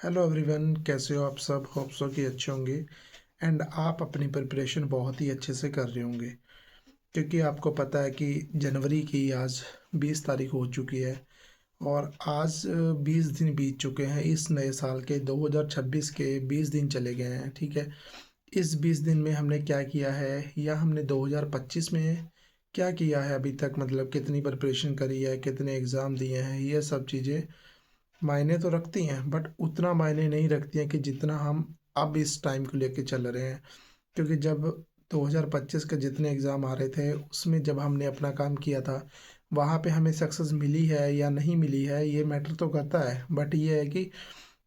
Hello everyone, कैसे हो आप सब। होप सो कि अच्छे होंगे एंड आप अपनी प्रिपरेशन बहुत ही अच्छे से कर रहे होंगे, क्योंकि आपको पता है कि जनवरी की आज 20 तारीख हो चुकी है और आज 20 दिन बीत चुके हैं। इस नए साल के 2026 के 20 दिन चले गए हैं। ठीक है, इस 20 दिन में हमने क्या किया है या हमने 2025 में क्या किया है अभी तक, मतलब कितनी प्रिपरेशन करी है, कितने एग्ज़ाम दिए हैं, ये सब चीज़ें मायने तो रखती हैं, बट उतना मायने नहीं रखती हैं कि जितना हम अब इस टाइम को लेके चल रहे हैं। क्योंकि जब 2025 के जितने एग्ज़ाम आ रहे थे उसमें जब हमने अपना काम किया था, वहाँ पे हमें सक्सेस मिली है या नहीं मिली है ये मैटर तो करता है, बट ये है कि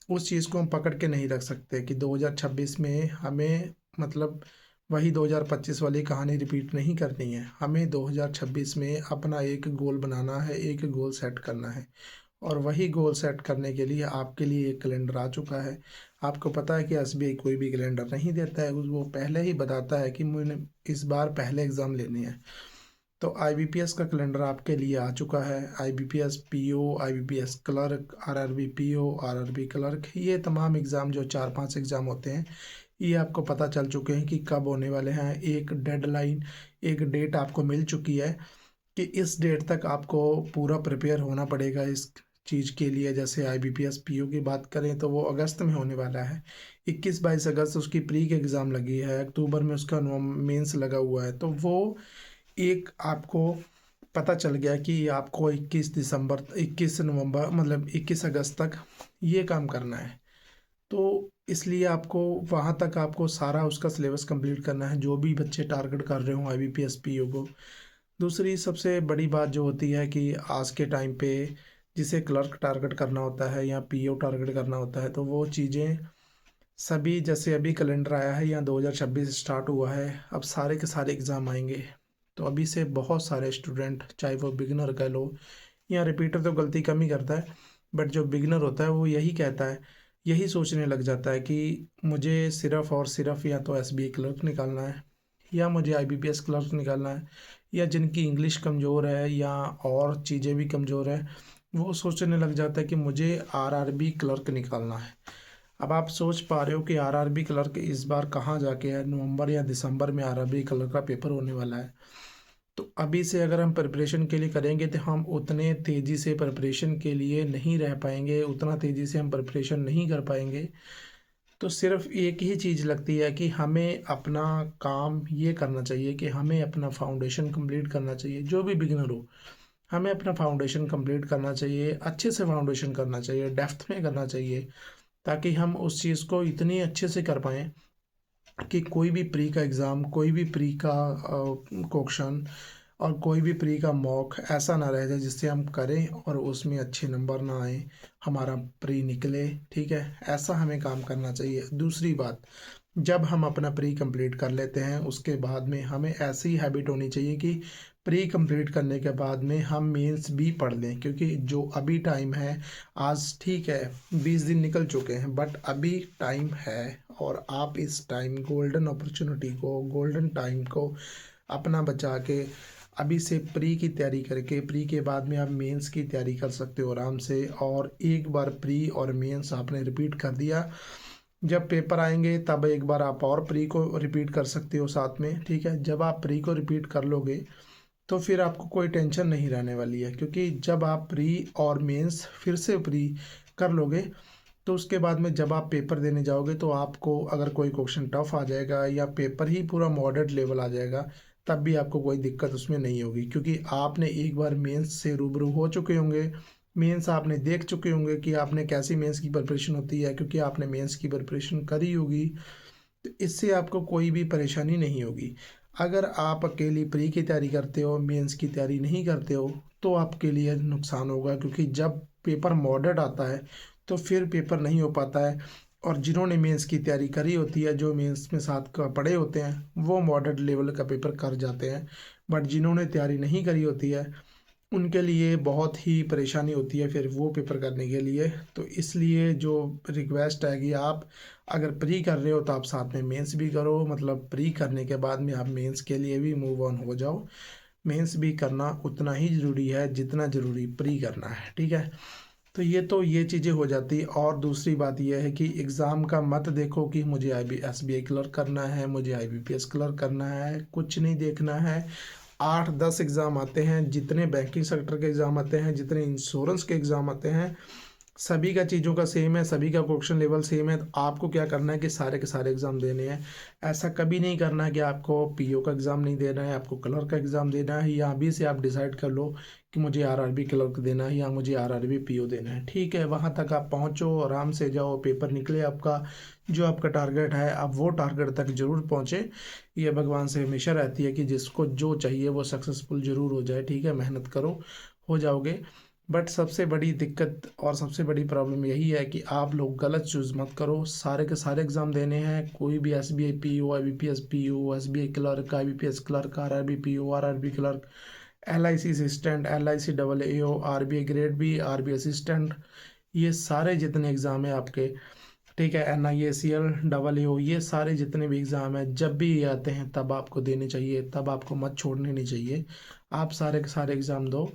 उस चीज़ को हम पकड़ के नहीं रख सकते कि 2026 में हमें, मतलब वही 2025 वाली कहानी रिपीट नहीं करनी है। हमें 2026 में अपना एक गोल बनाना है, एक गोल सेट करना है, और वही गोल सेट करने के लिए आपके लिए एक कैलेंडर आ चुका है। आपको पता है कि एसबीआई कोई भी कैलेंडर नहीं देता है, वो पहले ही बताता है कि मैंने इस बार पहले एग्ज़ाम लेने हैं। तो आईबीपीएस का कैलेंडर आपके लिए आ चुका है। IBPS PO, IBPS clerk, RRB PO, RRB clerk, ये तमाम एग्ज़ाम जो 4-5 एग्ज़ाम होते हैं, ये आपको पता चल चुके हैं कि कब होने वाले हैं। एक डेडलाइन, एक डेट आपको मिल चुकी है कि इस डेट तक आपको पूरा प्रिपेयर होना पड़ेगा इस चीज़ के लिए। जैसे आईबीपीएस पीओ की बात करें तो वो अगस्त में होने वाला है। 21-22 अगस्त उसकी प्री के एग्ज़ाम लगी है, अक्टूबर में उसका मेंस लगा हुआ है। तो वो एक आपको पता चल गया कि आपको 21 नवंबर, मतलब 21 अगस्त तक ये काम करना है। तो इसलिए आपको वहाँ तक आपको सारा उसका सिलेबस कंप्लीट करना है, जो भी बच्चे टारगेट कर रहे हो आईबीपीएस पीओ को। दूसरी सबसे बड़ी बात जो होती है कि आज के टाइम पे जिसे क्लर्क टारगेट करना होता है या पीओ टारगेट करना होता है, तो वो चीज़ें सभी, जैसे अभी कैलेंडर आया है या 2026 स्टार्ट हुआ है, अब सारे के सारे एग्ज़ाम आएंगे। तो अभी से बहुत सारे स्टूडेंट, चाहे वो बिगिनर कह लो या रिपीटर, तो गलती कम ही करता है, बट जो बिगिनर होता है वो यही कहता है, यही सोचने लग जाता है कि मुझे सिर्फ़ और सिर्फ़ या तो एसबीआई क्लर्क निकालना है या मुझे आईबीपीएस क्लर्क निकालना है, या जिनकी इंग्लिश कमज़ोर है या और चीज़ें भी कमज़ोर है, वो सोचने लग जाता है कि मुझे आरआरबी क्लर्क निकालना है। अब आप सोच पा रहे हो कि आरआरबी क्लर्क इस बार कहाँ जाके है, नवंबर या दिसंबर में आरआरबी क्लर्क का पेपर होने वाला है। तो अभी से अगर हम प्रिपरेशन के लिए करेंगे तो हम उतने तेज़ी से प्रिपरेशन के लिए नहीं रह पाएंगे, उतना तेज़ी से हम प्रिपरेशन नहीं कर पाएंगे। तो सिर्फ एक ही चीज़ लगती है कि हमें अपना काम ये करना चाहिए कि हमें अपना फाउंडेशन कंप्लीट करना चाहिए। जो भी बिगिनर हो, हमें अपना फाउंडेशन कंप्लीट करना चाहिए, अच्छे से फाउंडेशन करना चाहिए, डेप्थ में करना चाहिए, ताकि हम उस चीज़ को इतनी अच्छे से कर पाएँ कि कोई भी प्री का एग्ज़ाम, कोई भी प्री का क्वेश्चन और कोई भी प्री का मॉक ऐसा ना रह जाए जिससे हम करें और उसमें अच्छे नंबर ना आए, हमारा प्री निकले। ठीक है, ऐसा हमें काम करना चाहिए। दूसरी बात, जब हम अपना प्री कंप्लीट कर लेते हैं उसके बाद में हमें ऐसी हैबिट होनी चाहिए कि प्री कंप्लीट करने के बाद में हम मेंस भी पढ़ लें, क्योंकि जो अभी टाइम है, आज ठीक है 20 दिन निकल चुके हैं, बट अभी टाइम है और आप इस टाइम गोल्डन अपॉर्चुनिटी को, गोल्डन टाइम को अपना बचा के अभी से प्री की तैयारी करके प्री के बाद में आप मेंस की तैयारी कर सकते हो आराम से। और एक बार प्री और मेंस आपने रिपीट कर दिया, जब पेपर आएंगे तब एक बार आप और प्री को रिपीट कर सकते हो साथ में। ठीक है, जब आप प्री को रिपीट कर लोगे तो फिर आपको कोई टेंशन नहीं रहने वाली है, क्योंकि जब आप प्री और मेंस फिर से प्री कर लोगे तो उसके बाद में जब आप पेपर देने जाओगे तो आपको अगर कोई क्वेश्चन टफ आ जाएगा या पेपर ही पूरा मॉडरेट लेवल आ जाएगा, तब भी आपको कोई दिक्कत उसमें नहीं होगी, क्योंकि आपने एक बार मेंस से रूबरू हो चुके होंगे। मेंस आपने देख चुके होंगे कि आपने कैसी मेंस की प्रिपरेशन होती है, क्योंकि आपने मेंस की प्रिपरेशन करी होगी। तो इससे आपको कोई भी परेशानी नहीं होगी। अगर आप अकेली प्री की तैयारी करते हो, मेंस की तैयारी नहीं करते हो, तो आपके लिए नुकसान होगा, क्योंकि जब पेपर मॉडरेट आता है तो फिर पेपर नहीं हो पाता है। और जिन्होंने मेंस की तैयारी करी होती है, जो मेंस में साथ का पढ़े होते हैं, वो मॉडरेट लेवल का पेपर कर जाते हैं। बट जिन्होंने तैयारी नहीं करी होती है उनके लिए बहुत ही परेशानी होती है फिर वो पेपर करने के लिए। तो इसलिए जो रिक्वेस्ट है कि आप अगर प्री कर रहे हो तो आप साथ में मेंस भी करो, मतलब प्री करने के बाद में आप मेंस के लिए भी मूव ऑन हो जाओ। मेंस भी करना उतना ही ज़रूरी है जितना ज़रूरी प्री करना है। ठीक है, तो ये चीज़ें हो जाती। और दूसरी बात ये है कि एग्ज़ाम का मत देखो कि मुझे एसबीआई क्लर्क करना है, मुझे आईबीपीएस क्लर्क करना है, कुछ नहीं देखना है। 8-10 एग्ज़ाम आते हैं, जितने बैंकिंग सेक्टर के एग्ज़ाम आते हैं, जितने इंश्योरेंस के एग्ज़ाम आते हैं, सभी का चीज़ों का सेम है, सभी का क्वेश्चन लेवल सेम है। तो आपको क्या करना है कि सारे के सारे एग्ज़ाम देने हैं। ऐसा कभी नहीं करना है कि आपको पीओ का एग्ज़ाम नहीं देना है, आपको क्लर्क का एग्ज़ाम देना है, या अभी से आप डिसाइड कर लो कि मुझे आरआरबी क्लर्क देना है या मुझे आरआरबी पीओ देना है। ठीक है, वहाँ तक आप पहुँचो, आराम से जाओ, पेपर निकले आपका, जो आपका टारगेट है आप वो टारगेट तक ज़रूर पहुँचे। ये भगवान से हमेशा रहती है कि जिसको जो चाहिए वो सक्सेसफुल ज़रूर हो जाए। ठीक है, मेहनत करो, हो जाओगे। बट सबसे बड़ी दिक्कत और सबसे बड़ी प्रॉब्लम यही है कि आप लोग गलत चूज़ मत करो। सारे के सारे एग्ज़ाम देने हैं, कोई भी SBI PO, IBPS PO, SBI clerk, IBPS clerk, RRB PO, RRB clerk, LIC assistant, LIC double AO, RBI grade B, RBI assistant, ये सारे जितने एग्ज़ाम हैं आपके, ठीक है, एनआईएसीएल डबल एओ, ये सारे जितने भी एग्ज़ाम हैं जब भी ये आते हैं तब आपको देने चाहिए, तब आपको मत छोड़ने नहीं चाहिए। आप सारे के सारे एग्ज़ाम दो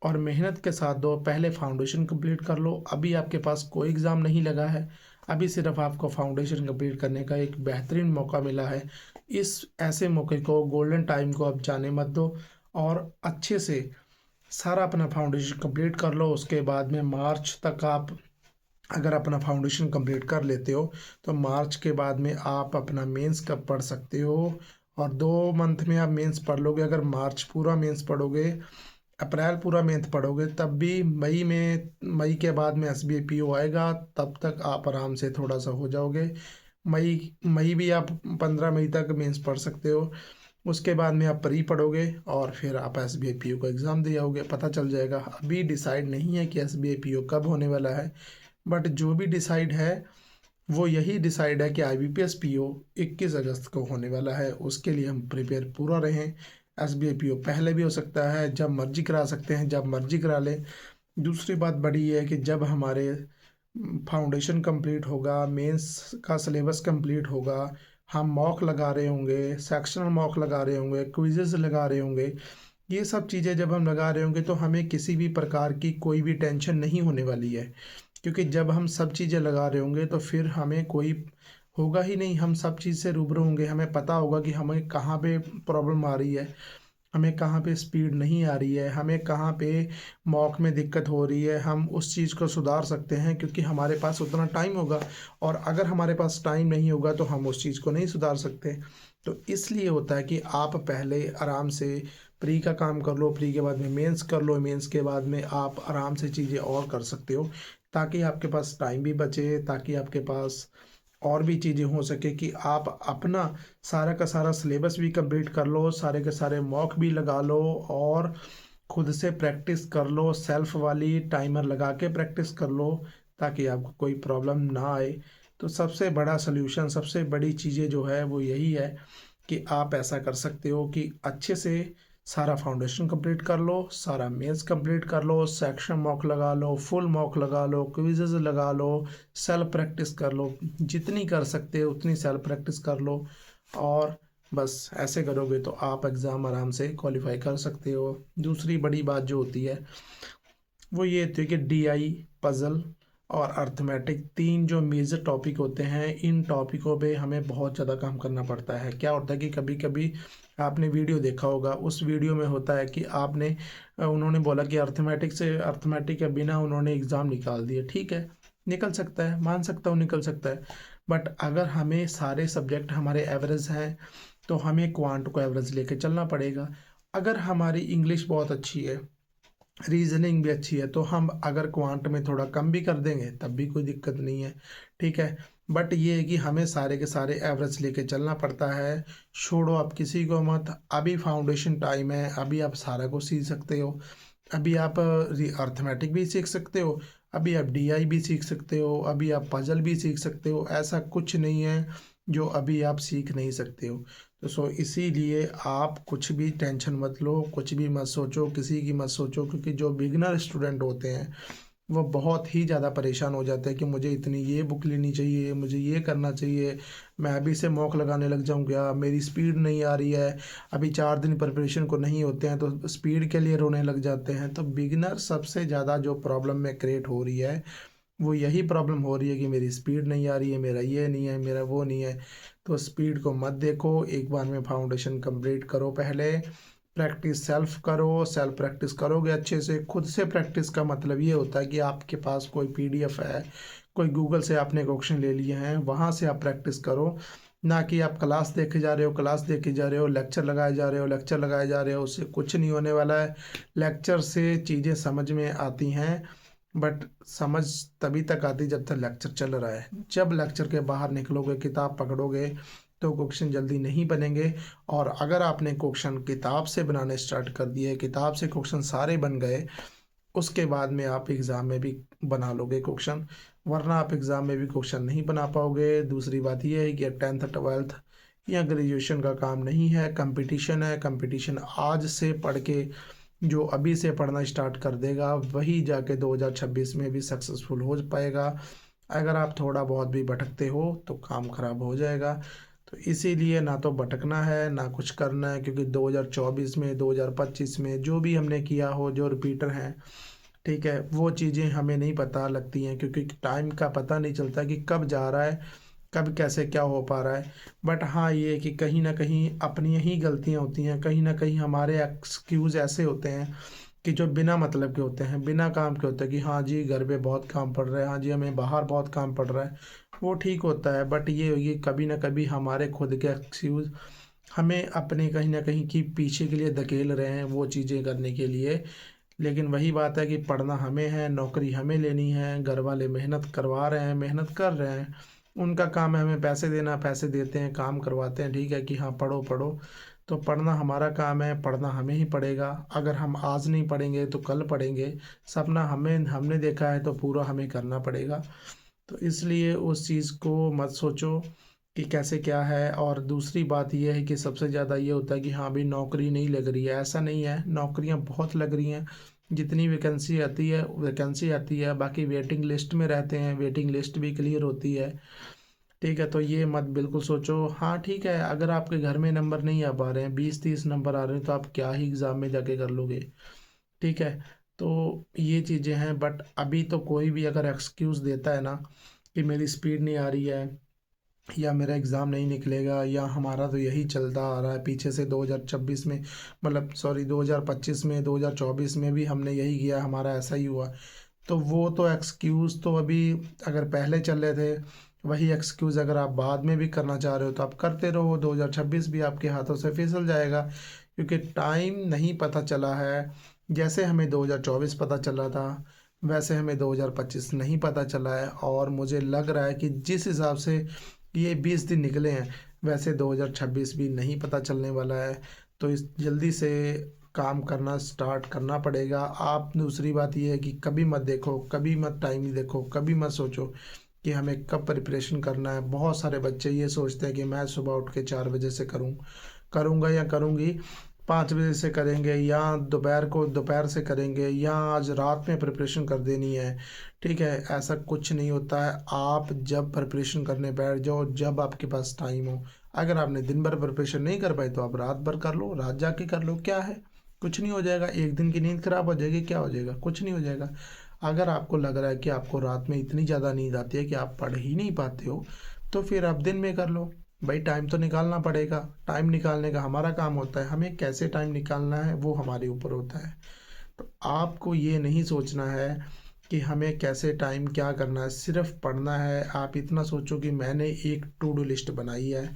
और मेहनत के साथ दो। पहले फाउंडेशन कंप्लीट कर लो। अभी आपके पास कोई एग्ज़ाम नहीं लगा है, अभी सिर्फ आपको फाउंडेशन कंप्लीट करने का एक बेहतरीन मौका मिला है। इस ऐसे मौके को, गोल्डन टाइम को आप जाने मत दो और अच्छे से सारा अपना फाउंडेशन कंप्लीट कर लो। उसके बाद में मार्च तक आप अगर अपना फाउंडेशन कंप्लीट कर लेते हो तो मार्च के बाद में आप अपना मेंस का पढ़ सकते हो, और 2 मंथ में आप मेंस पढ़ लोगे। अगर मार्च पूरा मेंस पढ़ोगे, अप्रैल पूरा मेंस पढ़ोगे, तब भी मई के बाद में एसबीआई पीओ आएगा, तब तक आप आराम से थोड़ा सा हो जाओगे। मई मई भी आप 15 मई तक मेंस पढ़ सकते हो। उसके बाद में आप प्री पढ़ोगे और फिर आप एसबीआई पीओ का एग्ज़ाम दे आओगे, पता चल जाएगा। अभी डिसाइड नहीं है कि एसबीआई पीओ कब होने वाला है, बट जो भी डिसाइड है वो यही डिसाइड है कि आईबीपीएस पीओ 21 अगस्त को होने वाला है। उसके लिए हम प्रिपेयर पूरा रहें। एसबीआई पीओ पहले भी हो सकता है, जब मर्जी करा सकते हैं, जब मर्जी करा लें। दूसरी बात बड़ी ये है कि जब हमारे फाउंडेशन कंप्लीट होगा, मेंस का सिलेबस कंप्लीट होगा, हम मॉक लगा रहे होंगे, सेक्शनल मॉक लगा रहे होंगे, क्विजेज लगा रहे होंगे, ये सब चीज़ें जब हम लगा रहे होंगे तो हमें किसी भी प्रकार की कोई भी टेंशन नहीं होने वाली है। क्योंकि जब हम सब चीज़ें लगा रहे होंगे तो फिर हमें कोई होगा ही नहीं, हम सब चीज़ से रूबरू होंगे। हमें पता होगा कि हमें कहाँ पे प्रॉब्लम आ रही है, हमें कहाँ पे स्पीड नहीं आ रही है, हमें कहाँ पे मॉक में दिक्कत हो रही है। हम उस चीज़ को सुधार सकते हैं क्योंकि हमारे पास उतना टाइम होगा, और अगर हमारे पास टाइम नहीं होगा तो हम उस चीज़ को नहीं सुधार सकते। तो इसलिए होता है कि आप पहले आराम से प्री का काम कर लो, प्री के बाद में मेंस कर लो, मेंस के बाद में आप आराम से चीज़ें और कर सकते हो, ताकि आपके पास टाइम भी बचे, ताकि आपके पास और भी चीज़ें हो सके कि आप अपना सारा का सारा सिलेबस भी कंप्लीट कर लो, सारे के सारे मॉक भी लगा लो और खुद से प्रैक्टिस कर लो, सेल्फ वाली टाइमर लगा के प्रैक्टिस कर लो, ताकि आपको कोई प्रॉब्लम ना आए। तो सबसे बड़ा सल्यूशन, सबसे बड़ी चीज़ें जो है वो यही है कि आप ऐसा कर सकते हो कि अच्छे से सारा फाउंडेशन कंप्लीट कर लो, सारा मेंस कंप्लीट कर लो, सेक्शन मॉक लगा लो, फुल मॉक लगा लो, क्विज़ेस लगा लो, सेल्फ प्रैक्टिस कर लो, जितनी कर सकते हो उतनी सेल्फ प्रैक्टिस कर लो। और बस ऐसे करोगे तो आप एग्ज़ाम आराम से क्वालिफाई कर सकते हो। दूसरी बड़ी बात जो होती है वो ये होती है कि डीआई, पज़ल और अर्थमेटिक, 3 जो मेजर टॉपिक होते हैं, इन टॉपिकों पे हमें बहुत ज़्यादा काम करना पड़ता है। क्या होता है कि कभी कभी आपने वीडियो देखा होगा, उस वीडियो में होता है कि उन्होंने बोला कि अर्थमेटिक के बिना उन्होंने एग्ज़ाम निकाल दिए। ठीक है, निकल सकता है, मान सकता हूँ निकल सकता है, बट अगर हमें सारे सब्जेक्ट हमारे एवरेज हैं तो हमें क्वांट को एवरेज लेके चलना पड़ेगा। अगर हमारी इंग्लिश बहुत अच्छी है, रीजनिंग भी अच्छी है, तो हम अगर क्वांट में थोड़ा कम भी कर देंगे तब भी कोई दिक्कत नहीं है। ठीक है, बट ये है कि हमें सारे के सारे एवरेज लेके चलना पड़ता है। छोड़ो आप किसी को मत, अभी फाउंडेशन टाइम है, अभी आप सारा कुछ सीख सकते हो। अभी आप अर्थमेटिक भी सीख सकते हो, अभी आप डीआई भी सीख सकते हो, अभी आप पजल भी सीख सकते हो। ऐसा कुछ नहीं है जो अभी आप सीख नहीं सकते हो। तो इसीलिए आप कुछ भी टेंशन मत लो, कुछ भी मत सोचो, किसी की मत सोचो, क्योंकि जो बिगिनर स्टूडेंट होते हैं वो बहुत ही ज़्यादा परेशान हो जाते हैं कि मुझे इतनी ये बुक लेनी चाहिए, मुझे ये करना चाहिए, मैं अभी से मॉक लगाने लग जाऊँ क्या? मेरी स्पीड नहीं आ रही है, अभी 4 दिन प्रिपरेशन को नहीं होते हैं तो स्पीड के लिए रोने लग जाते हैं। तो बिगिनर सबसे ज़्यादा जो प्रॉब्लम में क्रिएट हो रही है, वो यही प्रॉब्लम हो रही है कि मेरी स्पीड नहीं आ रही है, मेरा ये नहीं है, मेरा वो नहीं है। तो स्पीड को मत देखो, एक बार में फाउंडेशन कंप्लीट करो पहले, प्रैक्टिस सेल्फ करो, सेल्फ प्रैक्टिस करोगे अच्छे से। खुद से प्रैक्टिस का मतलब ये होता है कि आपके पास कोई पीडीएफ है, कोई गूगल से आपने क्वेश्चन ले लिए हैं, वहाँ से आप प्रैक्टिस करो। ना कि आप क्लास देखे जा रहे हो, क्लास देखे जा रहे हो, लेक्चर लगाए जा रहे हो, लेक्चर लगाए जा रहे हो, उससे कुछ नहीं होने वाला है। लेक्चर से चीज़ें समझ में आती हैं, बट समझ तभी तक आती जब तक लेक्चर चल रहा है। जब लेक्चर के बाहर निकलोगे, किताब पकड़ोगे, तो क्वेश्चन जल्दी नहीं बनेंगे। और अगर आपने क्वेश्चन किताब से बनाने स्टार्ट कर दिए, किताब से क्वेश्चन सारे बन गए, उसके बाद में आप एग्ज़ाम में भी बना लोगे क्वेश्चन, वरना आप एग्ज़ाम में भी क्वेश्चन नहीं बना पाओगे। दूसरी बात यह है कि 10th 12th या ग्रेजुएशन का काम नहीं है, कंपटीशन है। कंपटीशन आज से पढ़ के, जो अभी से पढ़ना स्टार्ट कर देगा, वही जाके 2026 में भी सक्सेसफुल हो पाएगा। अगर आप थोड़ा बहुत भी भटकते हो तो काम खराब हो जाएगा। तो इसीलिए ना तो भटकना है ना कुछ करना है, क्योंकि 2024 में, 2025 में जो भी हमने किया हो, जो रिपीटर हैं, ठीक है, वो चीज़ें हमें नहीं पता लगती हैं, क्योंकि टाइम का पता नहीं चलता कि कब जा रहा है, कब कैसे क्या हो पा रहा है। बट हाँ, ये है कि कहीं ना कहीं अपनी ही गलतियाँ होती हैं, कहीं ना कहीं हमारे एक्सक्यूज़ ऐसे होते हैं कि जो बिना मतलब के होते हैं, बिना काम के होते हैं कि हाँ जी घर पे बहुत काम पड़ रहा है, हाँ जी हमें बाहर बहुत काम पड़ रहा है। वो ठीक होता है, बट ये कभी ना कभी हमारे खुद के एक्सक्यूज़ हमें अपने कहीं ना कहीं की पीछे के लिए धकेल रहे हैं वो चीज़ें करने के लिए। लेकिन वही बात है कि पढ़ना हमें है, नौकरी हमें लेनी है, घर वाले मेहनत करवा रहे हैं, मेहनत कर रहे हैं, उनका काम है हमें पैसे देना, पैसे देते हैं, काम करवाते हैं, ठीक है कि हाँ पढ़ो पढ़ो। तो पढ़ना हमारा काम है, पढ़ना हमें ही पड़ेगा। अगर हम आज नहीं पढ़ेंगे तो कल पढ़ेंगे। सपना हमें हमने देखा है तो पूरा हमें करना पड़ेगा। तो इसलिए उस चीज़ को मत सोचो कि कैसे क्या है। और दूसरी बात यह है कि सबसे ज़्यादा ये होता है कि हाँ अभी नौकरी नहीं लग रही है, ऐसा नहीं है, नौकरियां बहुत लग रही हैं। जितनी वैकेंसी आती है, बाकी वेटिंग लिस्ट में रहते हैं, वेटिंग लिस्ट भी क्लियर होती है, ठीक है। तो ये मत बिल्कुल सोचो। हाँ ठीक है, अगर आपके घर में नंबर नहीं आ पा रहे हैं, 20-30 नंबर आ रहे हैं, तो आप क्या ही एग्ज़ाम में जाके कर लोगे, ठीक है। तो ये चीज़ें हैं, बट अभी तो कोई भी अगर एक्सक्यूज़ देता है ना कि मेरी स्पीड नहीं आ रही है, या मेरा एग्ज़ाम नहीं निकलेगा, या हमारा तो यही चलता आ रहा है पीछे से 2026 में, मतलब सॉरी 2025 में, 2024 में भी हमने यही किया, हमारा ऐसा ही हुआ, तो वो तो एक्सक्यूज़ तो अभी अगर पहले चल रहे थे, वही एक्सक्यूज़ अगर आप बाद में भी करना चाह रहे हो तो आप करते रहो, 2026 भी आपके हाथों से फिसल जाएगा। क्योंकि टाइम नहीं पता चला है। जैसे हमें 2024 पता चला था, वैसे हमें 2025 नहीं पता चला है। और मुझे लग रहा है कि जिस हिसाब से ये 20 दिन निकले हैं, वैसे 2026 भी नहीं पता चलने वाला है। तो इस जल्दी से काम करना स्टार्ट करना पड़ेगा। आप दूसरी बात यह है कि कभी मत देखो, कभी मत टाइम देखो, कभी मत सोचो कि हमें कब प्रिपरेशन करना है। बहुत सारे बच्चे ये सोचते हैं कि मैं सुबह उठ के 4 बजे से करूँगा या करूँगी, 5 बजे से करेंगे, या दोपहर से करेंगे, या आज रात में प्रिपरेशन कर देनी है, ठीक है। ऐसा कुछ नहीं होता है। आप जब प्रिपरेशन करने बैठ जाओ, जब आपके पास टाइम हो। अगर आपने दिन भर प्रिपरेशन नहीं कर पाई तो आप रात भर कर लो, रात जाके कर लो, क्या है, कुछ नहीं हो जाएगा। एक दिन की नींद खराब हो जाएगी, क्या हो जाएगा, कुछ नहीं हो जाएगा। अगर आपको लग रहा है कि आपको रात में इतनी ज़्यादा नींद आती है कि आप पढ़ ही नहीं पाते हो, तो फिर आप दिन में कर लो। भाई टाइम तो निकालना पड़ेगा, टाइम निकालने का हमारा काम होता है, हमें कैसे टाइम निकालना है वो हमारे ऊपर होता है। तो आपको ये नहीं सोचना है कि हमें कैसे टाइम क्या करना है, सिर्फ पढ़ना है। आप इतना सोचो कि मैंने एक टू डू लिस्ट बनाई है,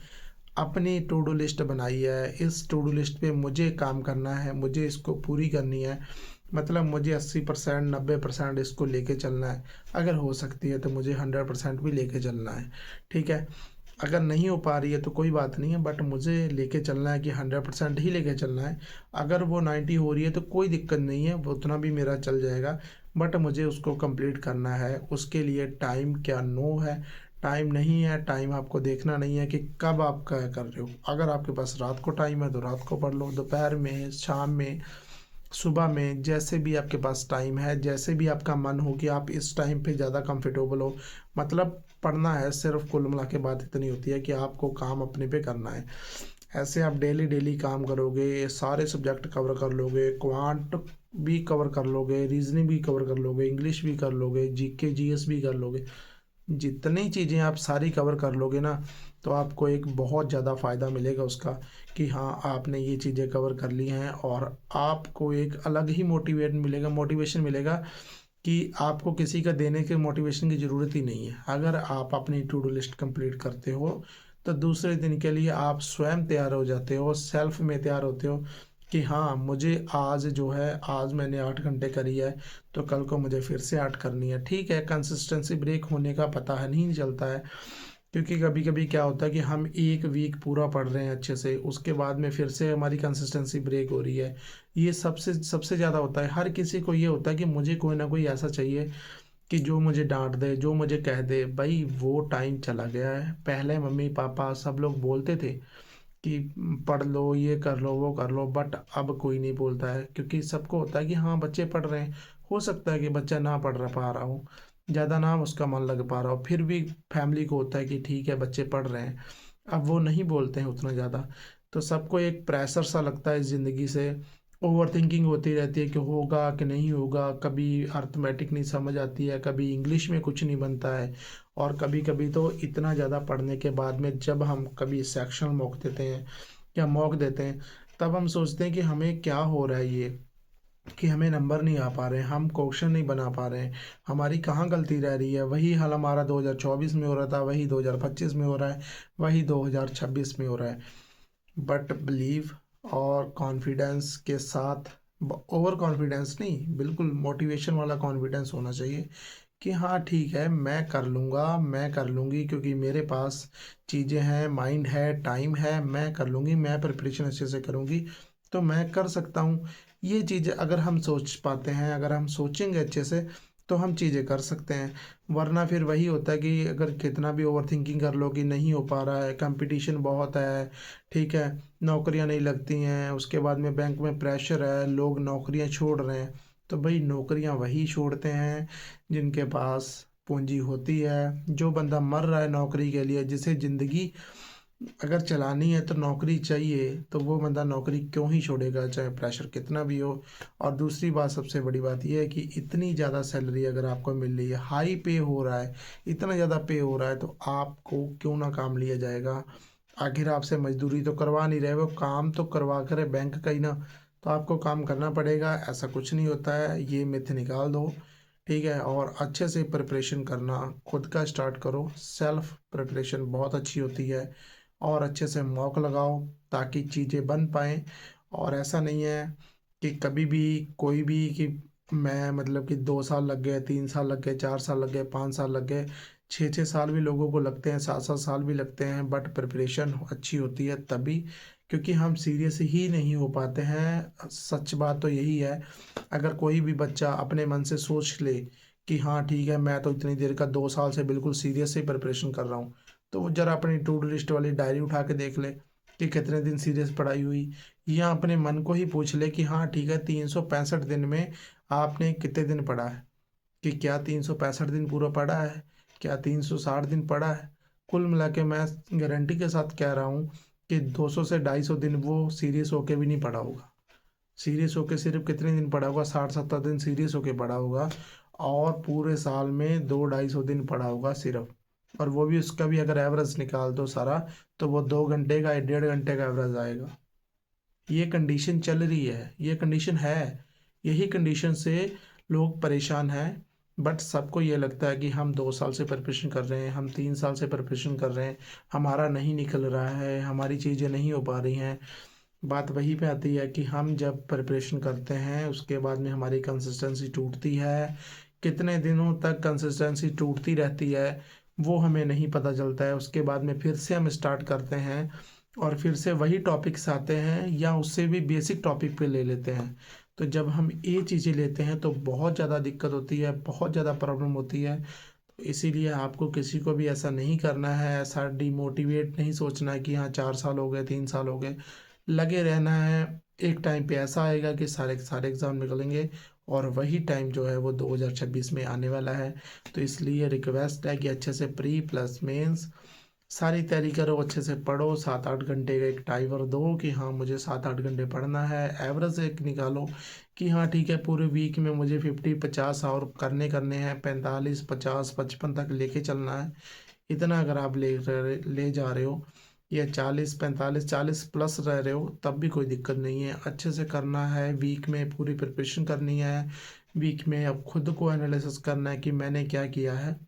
अपनी टू डू लिस्ट बनाई है, इस टू डू लिस्ट पे मुझे काम करना है, मुझे इसको पूरी करनी है। मतलब मुझे 80% 90% इसको लेके चलना है। अगर हो सकती है तो मुझे 100% भी लेके चलना है, ठीक है। अगर नहीं हो पा रही है तो कोई बात नहीं है, बट मुझे लेके चलना है कि 100% ही लेके चलना है। अगर वो 90 हो रही है तो कोई दिक्कत नहीं है, वो उतना भी मेरा चल जाएगा, बट मुझे उसको कंप्लीट करना है। उसके लिए टाइम क्या नो है, टाइम नहीं है। टाइम आपको देखना नहीं है कि कब आप क्या कर रहे हो। अगर आपके पास रात को टाइम है तो रात को पढ़ लो, दोपहर में, शाम में, सुबह में जैसे भी आपके पास टाइम है, जैसे भी आपका मन हो कि आप इस टाइम पे ज़्यादा कंफर्टेबल हो, मतलब पढ़ना है सिर्फ, कुल मिला के बात इतनी होती है कि आपको काम अपने पे करना है। ऐसे आप डेली डेली काम करोगे, सारे सब्जेक्ट कवर कर लोगे, क्वांट भी कवर कर लोगे, रीजनिंग भी कवर कर लोगे, इंग्लिश भी कर लोगे, जीके जीएस भी कर लोगे। जितनी चीज़ें आप सारी कवर कर लोगे ना, तो आपको एक बहुत ज़्यादा फ़ायदा मिलेगा उसका, कि हाँ आपने ये चीज़ें कवर कर ली हैं, और आपको एक अलग ही मोटिवेशन मिलेगा कि आपको किसी का देने के मोटिवेशन की ज़रूरत ही नहीं है। अगर आप अपनी टू डू लिस्ट कंप्लीट करते हो, तो दूसरे दिन के लिए आप स्वयं तैयार हो जाते हो, सेल्फ में तैयार होते हो कि हाँ मुझे आज जो है, आज मैंने 8 घंटे करी है, तो कल को मुझे फिर से 8 करनी है। ठीक है, कंसिस्टेंसी ब्रेक होने का पता है नहीं चलता है, क्योंकि कभी कभी क्या होता है कि हम एक वीक पूरा पढ़ रहे हैं अच्छे से, उसके बाद में फिर से हमारी कंसिस्टेंसी ब्रेक हो रही है। ये सबसे सबसे ज़्यादा होता है, हर किसी को ये होता है कि मुझे कोई ना कोई ऐसा चाहिए कि जो मुझे डांट दे, जो मुझे कह दे। भाई वो टाइम चला गया है, पहले मम्मी पापा सब लोग बोलते थे कि पढ़ लो, ये कर लो, वो कर लो, बट अब कोई नहीं बोलता है, क्योंकि सबको होता है कि हाँ बच्चे पढ़ रहे हैं। हो सकता है कि बच्चा ना पा रहा हो, ज़्यादा ना उसका मन लग पा रहा हो, फिर भी फैमिली को होता है कि ठीक है बच्चे पढ़ रहे हैं। अब वो नहीं बोलते हैं उतना ज़्यादा, तो सबको एक प्रेशर सा लगता है ज़िंदगी से। ओवर थिंकिंग होती रहती है कि होगा कि नहीं होगा, कभी अर्थमेटिक नहीं समझ आती है, कभी इंग्लिश में कुछ नहीं बनता है, और कभी कभी तो इतना ज़्यादा पढ़ने के बाद में जब हम कभी सेक्शनल मॉक देते हैं या मॉक देते हैं, तब हम सोचते हैं कि हमें क्या हो रहा है ये, कि हमें नंबर नहीं आ पा रहे हैं, हम क्वेश्चन नहीं बना पा रहे हैं, हमारी कहाँ गलती रह रही है। वही हाल हमारा 2024 में हो रहा था, वही 2025 में हो रहा है, वही 2026 में हो रहा है। बट बिलीव और कॉन्फिडेंस के साथ, ओवर कॉन्फिडेंस नहीं, बिल्कुल मोटिवेशन वाला कॉन्फिडेंस होना चाहिए कि हाँ ठीक है मैं कर लूँगा, मैं कर लूँगी, क्योंकि मेरे पास चीज़ें हैं, माइंड है, टाइम है, मैं कर लूँगी, मैं प्रिपरेशन अच्छे से करूँगी, तो मैं कर सकता हूँ। ये चीज़ें अगर हम सोच पाते हैं, अगर हम सोचेंगे अच्छे से, तो हम चीज़ें कर सकते हैं। वरना फिर वही होता है कि अगर कितना भी ओवर थिंकिंग कर लो कि नहीं हो पा रहा है, कंपटीशन बहुत है, ठीक है, नौकरियां नहीं लगती हैं, उसके बाद में बैंक में प्रेशर है, लोग नौकरियां छोड़ रहे हैं, तो भाई नौकरियां वही छोड़ते हैं जिनके पास पूंजी होती है। जो बंदा मर रहा है नौकरी के लिए, जिसे ज़िंदगी अगर चलानी है तो नौकरी चाहिए, तो वो बंदा नौकरी क्यों ही छोड़ेगा, चाहे प्रेशर कितना भी हो। और दूसरी बात, सबसे बड़ी बात यह है कि इतनी ज़्यादा सैलरी अगर आपको मिल रही है, हाई पे हो रहा है, इतना ज़्यादा पे हो रहा है, तो आपको क्यों ना काम लिया जाएगा। आखिर आपसे मजदूरी तो करवा नहीं रहे, वो काम तो करवा करे बैंक का ही ना, तो आपको काम करना पड़ेगा। ऐसा कुछ नहीं होता है, ये मिथ निकाल दो, ठीक है। और अच्छे से प्रिपरेशन करना, खुद का स्टार्ट करो, सेल्फ प्रिपरेशन बहुत अच्छी होती है, और अच्छे से मॉक लगाओ ताकि चीज़ें बन पाएँ। और ऐसा नहीं है कि कभी भी कोई भी कि मैं मतलब कि 2 साल लग गए, 3 साल लग गए, 4 साल लग गए, 5 साल लग गए, 6 6 साल भी लोगों को लगते हैं, 7 7 साल भी लगते हैं, बट प्रिपरेशन अच्छी होती है तभी, क्योंकि हम सीरियस ही नहीं हो पाते हैं। सच बात तो यही है। अगर कोई भी बच्चा अपने मन से सोच ले कि हाँ ठीक है मैं तो इतनी देर का 2 साल से बिल्कुल सीरियस से प्रिपरेशन कर रहा हूँ, तो वो जरा अपनी टू डू लिस्ट वाली डायरी उठा के देख ले कि कितने दिन सीरियस पढ़ाई हुई, या अपने मन को ही पूछ ले कि हाँ ठीक है 365 दिन में आपने कितने दिन पढ़ा है, कि क्या 365 दिन पूरा पढ़ा है, क्या 360 दिन पढ़ा है। कुल मिला के मैं गारंटी के साथ कह रहा हूँ कि 200 से 250 दिन वो सीरियस होके भी नहीं पढ़ा होगा। सीरियस होके सिर्फ कितने दिन पढ़ा होगा, 60 70 दिन सीरियस होके पढ़ा होगा, और पूरे साल में 2 250 दिन पढ़ा होगा सिर्फ। और वो भी उसका भी अगर एवरेज निकाल दो सारा, तो वो 2 घंटे का या 1.5 घंटे का एवरेज आएगा। ये कंडीशन चल रही है, ये कंडीशन है, यही कंडीशन से लोग परेशान हैं। बट सबको ये लगता है कि हम 2 साल से प्रिपरेशन कर रहे हैं, हम 3 साल से प्रिपरेशन कर रहे हैं, हमारा नहीं निकल रहा है, हमारी चीज़ें नहीं हो पा रही हैं। बात वहीं पे आती है कि हम जब प्रिपरेशन करते हैं उसके बाद में हमारी कंसिस्टेंसी टूटती है। कितने दिनों तक कंसिस्टेंसी टूटती रहती है वो हमें नहीं पता चलता है। उसके बाद में फिर से हम स्टार्ट करते हैं, और फिर से वही टॉपिक्स आते हैं या उससे भी बेसिक टॉपिक पे ले लेते हैं। तो जब हम ये चीज़ें लेते हैं तो बहुत ज़्यादा दिक्कत होती है, बहुत ज़्यादा प्रॉब्लम होती है। तो इसीलिए आपको किसी को भी ऐसा नहीं करना है, ऐसा डिमोटिवेट नहीं सोचना है कि हाँ 4 साल हो गए, 3 साल हो गए। लगे रहना है, एक टाइम पे ऐसा आएगा कि सारे के सारे एग्ज़ाम निकलेंगे और वही टाइम जो है वो 2026 में आने वाला है। तो इसलिए रिक्वेस्ट है कि अच्छे से प्री प्लस मेंस सारी तैयारी करो, अच्छे से पढ़ो, 7-8 घंटे का एक टाइमर दो कि हाँ मुझे 7-8 घंटे पढ़ना है। एवरेज एक निकालो कि हाँ ठीक है, पूरे वीक में मुझे 50-50 और करने हैं, 45-50-55 तक लेके चलना है। इतना अगर आप ले जा रहे हो या 40-45-40 प्लस रह रहे हो तब भी कोई दिक्कत नहीं है। अच्छे से करना है, वीक में पूरी प्रिपरेशन करनी है। वीक में अब खुद को एनालिसिस करना है कि मैंने क्या किया है।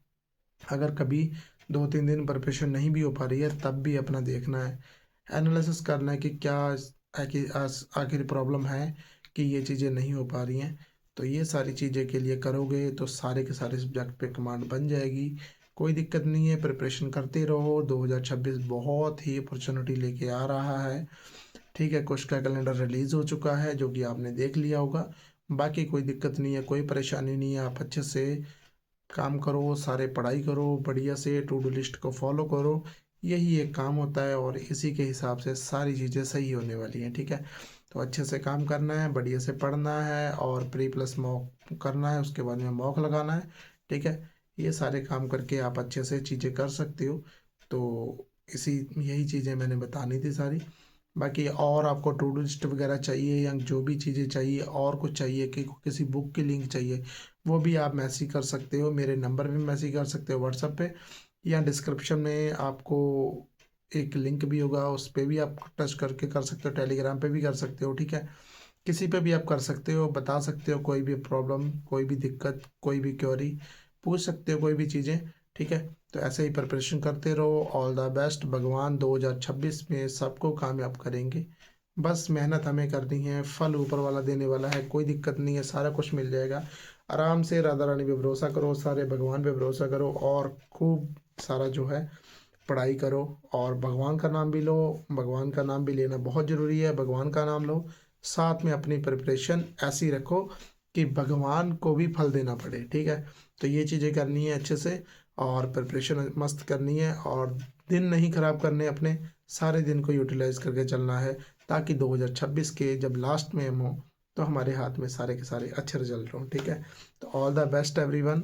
अगर कभी 2-3 दिन प्रिपरेशन नहीं भी हो पा रही है तब भी अपना देखना है, एनालिसिस करना है कि क्या आखिर प्रॉब्लम है कि ये चीज़ें नहीं हो पा रही हैं। तो ये सारी चीज़ें के लिए करोगे तो सारे के सारे सब्जेक्ट पे कमांड बन जाएगी। कोई दिक्कत नहीं है, प्रिपरेशन करते रहो। 2026 बहुत ही अपॉर्चुनिटी लेके आ रहा है। ठीक है, कुछ का कैलेंडर रिलीज़ हो चुका है जो कि आपने देख लिया होगा। बाकी कोई दिक्कत नहीं है, कोई परेशानी नहीं है। आप अच्छे से काम करो, सारे पढ़ाई करो, बढ़िया से टू डू लिस्ट को फॉलो करो। यही एक काम होता है और इसी के हिसाब से सारी चीज़ें सही होने वाली हैं। ठीक है, तो अच्छे से काम करना है, बढ़िया से पढ़ना है और प्री प्लस मॉक करना है, उसके बाद में मॉक लगाना है। ठीक है, ये सारे काम करके आप अच्छे से चीज़ें कर सकते हो। तो इसी यही चीज़ें मैंने बतानी थी सारी। बाकी और आपको टू डू लिस्ट वगैरह चाहिए या जो भी चीज़ें चाहिए और कुछ चाहिए कि किसी बुक की लिंक चाहिए, वो भी आप मैसेज कर सकते हो। मेरे नंबर पे मैसेज कर सकते हो व्हाट्सएप पे, या डिस्क्रिप्शन में आपको एक लिंक भी होगा, उस पे भी आप टच करके कर सकते हो। टेलीग्राम पे भी कर सकते हो। ठीक है, किसी पे भी आप कर सकते हो, बता सकते हो कोई भी प्रॉब्लम, कोई भी दिक्कत, कोई भी क्वेरी पूछ सकते हो, कोई भी चीज़ें। ठीक है, तो ऐसे ही प्रिपरेशन करते रहो। All the best. भगवान 2026 में सबको कामयाब करेंगे। बस मेहनत हमें करनी है, फल ऊपर वाला देने वाला है। कोई दिक्कत नहीं है, सारा कुछ मिल जाएगा। आराम से राधा रानी पे भरोसा करो, सारे भगवान पे भरोसा करो और खूब सारा जो है पढ़ाई करो और भगवान का नाम भी लो। भगवान का नाम भी लेना बहुत ज़रूरी है। भगवान का नाम लो, साथ में अपनी प्रिपरेशन ऐसी रखो कि भगवान को भी फल देना पड़े। ठीक है, तो ये चीज़ें करनी है अच्छे से और प्रिपरेशन मस्त करनी है और दिन नहीं ख़राब करने अपने, सारे दिन को यूटिलाइज करके चलना है ताकि 2026 के जब लास्ट में हम हो तो हमारे हाथ में सारे के सारे अच्छे रिजल्ट हों। ठीक है, तो ऑल द बेस्ट एवरीवन।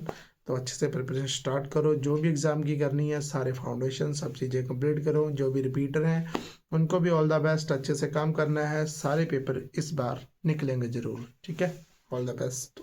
तो अच्छे से प्रिपरेशन स्टार्ट करो, जो भी एग्ज़ाम की करनी है, सारे फाउंडेशन सब चीज़ें कंप्लीट करो। जो भी रिपीटर हैं उनको भी ऑल द बेस्ट, अच्छे से काम करना है। सारे पेपर इस बार निकलेंगे ज़रूर। ठीक है, ऑल द बेस्ट।